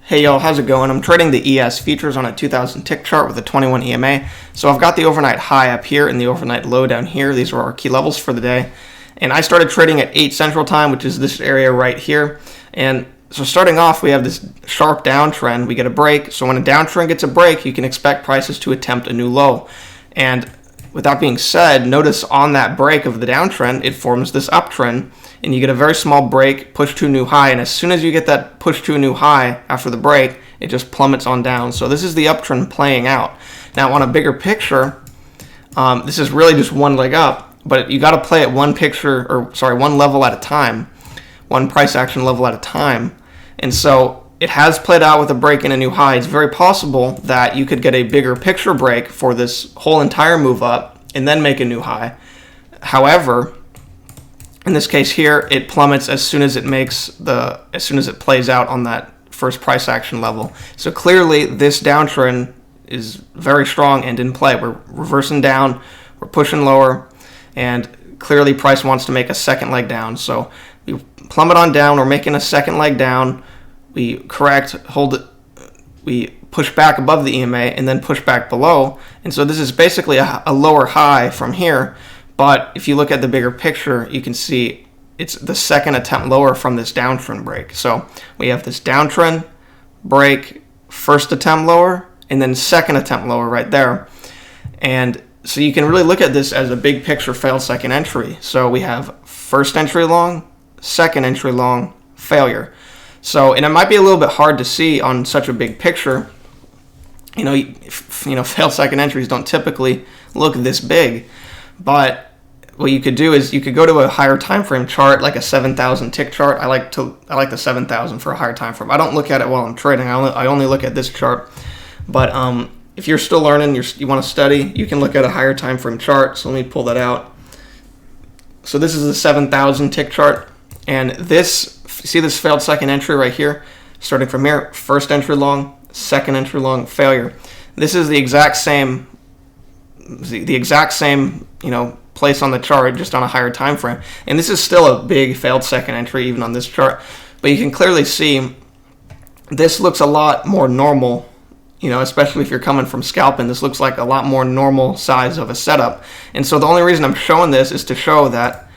Hey y'all, how's it going? I'm trading the ES futures on a 2000 tick chart with a 21 EMA. So I've got the overnight high up here and the overnight low down here. These are our key levels for the day. And I started trading at 8 Central Time, which is this area right here. And so starting off, we have this sharp downtrend. We get a break. So when a downtrend gets a break, you can expect prices to attempt a new low. And with that being said, notice on that break of the downtrend, it forms this uptrend. And you get a very small break, push to a new high, and as soon as you get that push to a new high after the break, it just plummets on down. So this is the uptrend playing out. Now on a bigger picture, this is really just one leg up, but you got to play it one level at a time, one price action level at a time. And so it has played out with a break and a new high. It's very possible that you could get a bigger picture break for this whole entire move up and then make a new high. However, in this case here, it plummets as soon as it plays out on that first price action level. So clearly this downtrend is very strong and in play. We're reversing down, we're pushing lower, and clearly price wants to make a second leg down. So we plummet on down, we're making a second leg down, we correct, hold it, we push back above the EMA and then push back below. And so this is basically a lower high from here. But if you look at the bigger picture, you can see it's the second attempt lower from this downtrend break. So we have this downtrend break, first attempt lower, and then second attempt lower right there. And so you can really look at this as a big picture failed second entry. So we have first entry long, second entry long, failure. So, and it might be a little bit hard to see on such a big picture. Failed second entries don't typically look this big. But what you could do is you could go to a higher time frame chart, like a 7,000 tick chart. I like the 7,000 for a higher time frame. I don't look at it while I'm trading. I only look at this chart. But if you're still learning, you want to study, you can look at a higher time frame chart. So let me pull that out. So this is the 7,000 tick chart, and this, see this failed second entry right here, starting from here, first entry long, second entry long, failure. This is the exact same place on the chart, just on a higher time frame. And this is still a big failed second entry even on this chart. But you can clearly see this looks a lot more normal, especially if you're coming from scalping. This looks like a lot more normal size of a setup. And so the only reason I'm showing this is to show that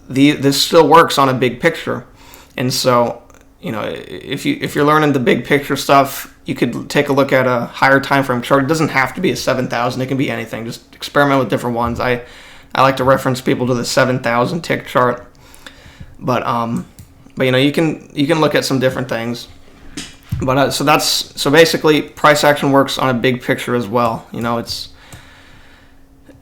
this still works on a big picture. And so, if you're learning the big picture stuff, you could take a look at a higher time frame chart. It doesn't have to be a 7,000. It can be anything. Just experiment with different ones. I like to reference people to the 7,000 tick chart. But you can look at some different things. But so basically price action works on a big picture as well.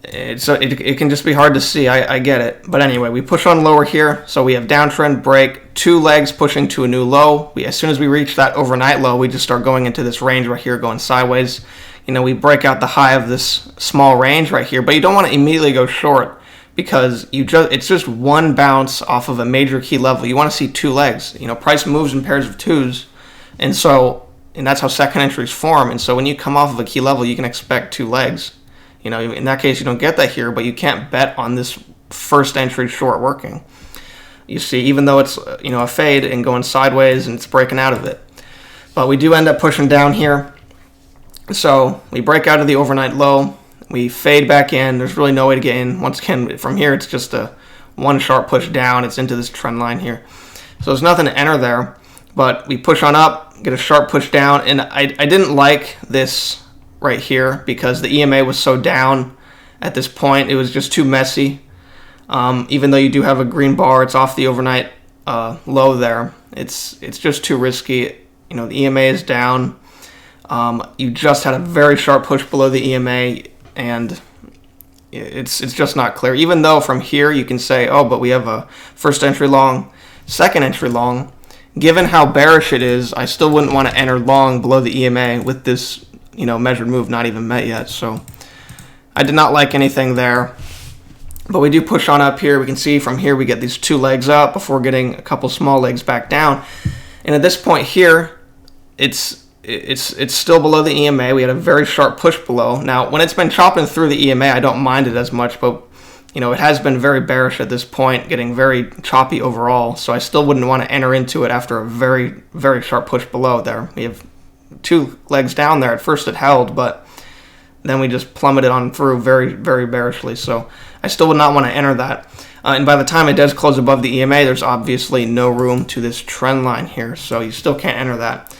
It can just be hard to see. I get it. But anyway, we push on lower here. So we have downtrend break, two legs pushing to a new low. As soon as we reach that overnight low, we just start going into this range right here, going sideways. We break out the high of this small range right here, but you don't want to immediately go short because it's just one bounce off of a major key level. You want to see two legs. Price moves in pairs of twos, and that's how second entries form. And so when you come off of a key level, you can expect two legs. In that case, you don't get that here, but you can't bet on this first entry short working. You see, even though it's a fade and going sideways and it's breaking out of it, but we do end up pushing down here. So we break out of the overnight low, we fade back in. There's really no way to get in. Once again, from here, it's just a one sharp push down. It's into this trend line here. So there's nothing to enter there, but we push on up, get a sharp push down. And I didn't like this right here because the EMA was so down at this point. It was just too messy. Even though you do have a green bar, it's off the overnight low there. It's just too risky. The EMA is down. You just had a very sharp push below the EMA, and it's just not clear. Even though from here you can say, oh, but we have a first entry long, second entry long. Given how bearish it is, I still wouldn't want to enter long below the EMA with this, measured move not even met yet. So I did not like anything there. But we do push on up here. We can see from here we get these two legs up before getting a couple small legs back down. And at this point here, it's still below the EMA. We had a very sharp push below. Now, when it's been chopping through the EMA, I don't mind it as much, but it has been very bearish at this point, getting very choppy overall. So I still wouldn't want to enter into it after a very, very sharp push below there. We have 2 legs down there. At first it held, but then we just plummeted on through very, very bearishly. So I still would not want to enter that. And by the time it does close above the EMA, there's obviously no room to this trend line here. So you still can't enter that.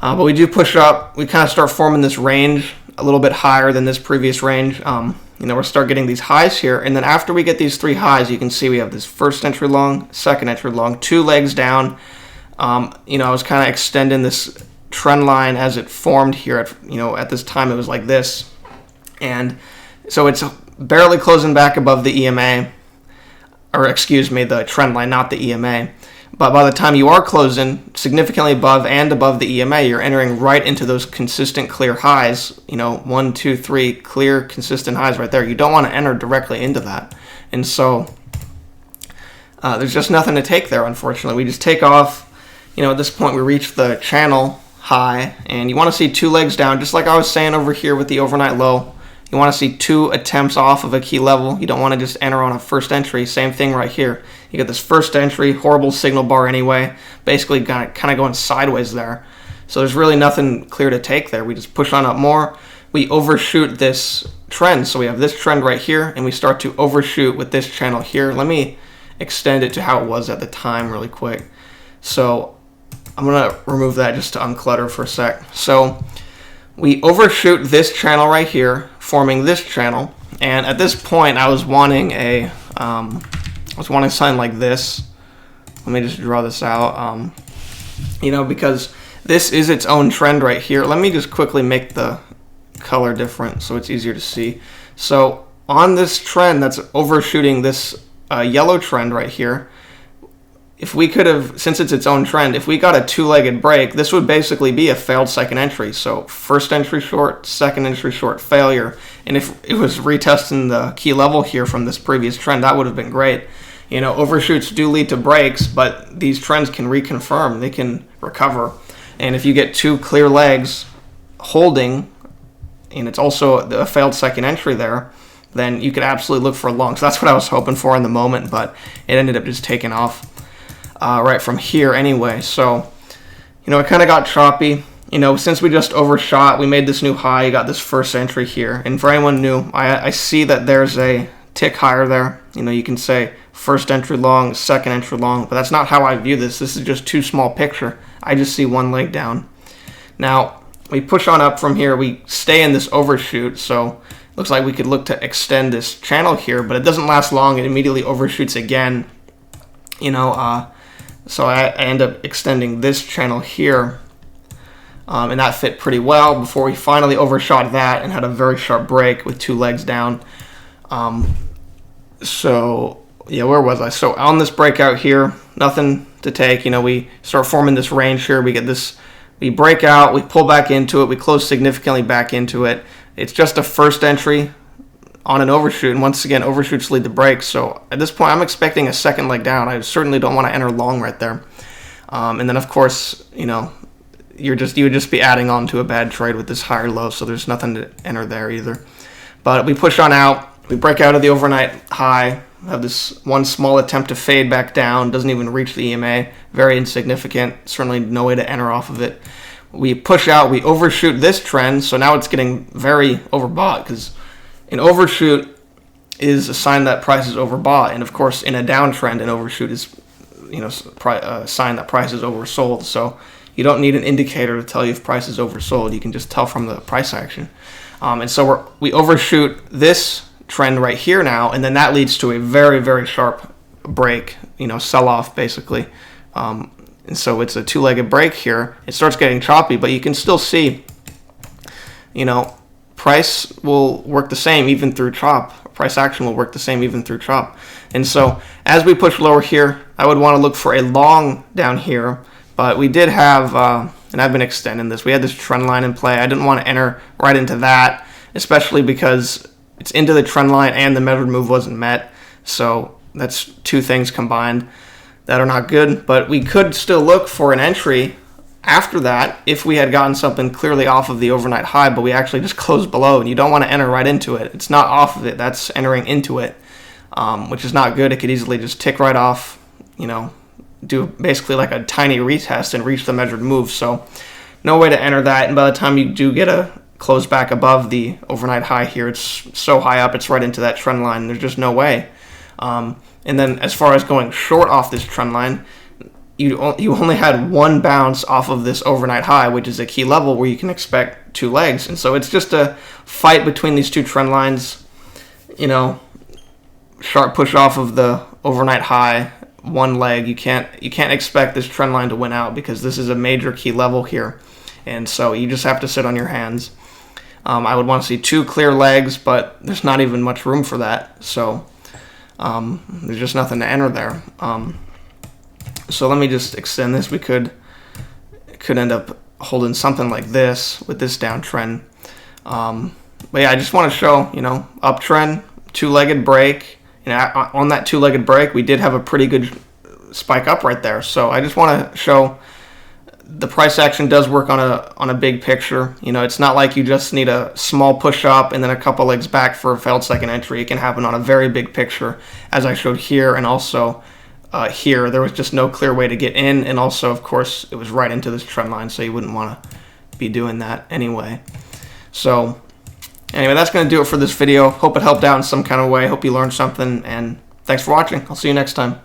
But we do push up. We kind of start forming this range a little bit higher than this previous range. We'll start getting these highs here. And then after we get these 3 highs, you can see we have this first entry long, second entry long, 2 legs down. I was kind of extending this trend line as it formed here. At this time, it was like this. And so it's barely closing back above the EMA, or excuse me, the trend line, not the EMA. But by the time you are closing significantly above and above the EMA, you're entering right into those consistent clear highs, 1, 2, 3 clear consistent highs right there. You don't want to enter directly into that. And so there's just nothing to take there, unfortunately. We just take off. At this point, we reach the channel high, and you want to see 2 legs down, just like I was saying over here with the overnight low. You want to see 2 attempts off of a key level. You don't want to just enter on a first entry. Same thing right here. You get this first entry, horrible signal bar anyway, basically kind of going sideways there. So there's really nothing clear to take there. We just push on up more. We overshoot this trend. So we have this trend right here, and we start to overshoot with this channel here. Let me extend it to how it was at the time really quick. So I'm going to remove that just to unclutter for a sec. So we overshoot this channel right here, forming this channel. And at this point, I was wanting something like this. Let me just draw this out. Because this is its own trend right here. Let me just quickly make the color different so it's easier to see. So on this trend that's overshooting this yellow trend right here, if we could have, since it's its own trend, if we got a 2-legged break, this would basically be a failed second entry. So first entry short, second entry short, failure. And if it was retesting the key level here from this previous trend, that would have been great. Overshoots do lead to breaks, but these trends can reconfirm. They can recover. And if you get 2 clear legs holding, and it's also a failed second entry there, then you could absolutely look for a long. So that's what I was hoping for in the moment, but it ended up just taking off right from here anyway. So, it kind of got choppy. Since we just overshot, we made this new high, got this first entry here. And for anyone new, I see that there's a tick higher there. You can say first entry long, second entry long, but that's not how I view this. This is just too small picture. I just see 1 leg down. Now, we push on up from here. We stay in this overshoot, so looks like we could look to extend this channel here, but it doesn't last long. It immediately overshoots again. So I end up extending this channel here, and that fit pretty well before we finally overshot that and had a very sharp break with 2 legs down. So yeah, where was I? So on this breakout here, nothing to take. We start forming this range here. We get this, we break out, we pull back into it, we close significantly back into it. It's just a first entry on an overshoot, and once again, overshoots lead to breaks. So at this point, I'm expecting a second leg down. I certainly don't want to enter long right there. And then of course, you would just be adding on to a bad trade with this higher low. So there's nothing to enter there either. But we push on out. We break out of the overnight high. Have this one small attempt to fade back down. Doesn't even reach the EMA. Very insignificant. Certainly no way to enter off of it. We push out. We overshoot this trend. So now it's getting very overbought, because an overshoot is a sign that price is overbought, and of course, in a downtrend, an overshoot is, a sign that price is oversold. So you don't need an indicator to tell you if price is oversold. You can just tell from the price action. And so we overshoot this trend right here now, and then that leads to a very, very sharp break. Sell off basically. And so it's a 2-legged break here. It starts getting choppy, but you can still see, price will work the same even through chop. Price action will work the same even through chop. And so as we push lower here, I would want to look for a long down here. But we did have, and I've been extending this, we had this trend line in play. I didn't want to enter right into that, especially because it's into the trend line and the measured move wasn't met. So that's 2 things combined that are not good. But we could still look for an entry after that if we had gotten something clearly off of the overnight high, but we actually just closed below, and you don't want to enter right into it. It's not off of it, that's entering into it. which is not good. It could easily just tick right off, do basically like a tiny retest and reach the measured move. So no way to enter that. And by the time you do get a close back above the overnight high here, it's so high up, it's right into that trend line. There's just no way. And then as far as going short off this trend line, you only had one bounce off of this overnight high, which is a key level where you can expect two legs. And so it's just a fight between these two trend lines. Sharp push off of the overnight high, one leg. You can't expect this trend line to win out, because this is a major key level here. And so you just have to sit on your hands. I would want to see two clear legs, but there's not even much room for that. So there's just nothing to enter there. So let me just extend this. We could end up holding something like this with this downtrend. But yeah, I just want to show, uptrend, two-legged break. On that two-legged break, we did have a pretty good spike up right there. So I just want to show the price action does work on a big picture. It's not like you just need a small push up and then a couple legs back for a failed second entry. It can happen on a very big picture, as I showed here, and also here. There was just no clear way to get in, and also, of course, it was right into this trend line, so you wouldn't want to be doing that anyway. So anyway, that's going to do it for this video. Hope it helped out in some kind of way. Hope you learned something, and thanks for watching. I'll see you next time.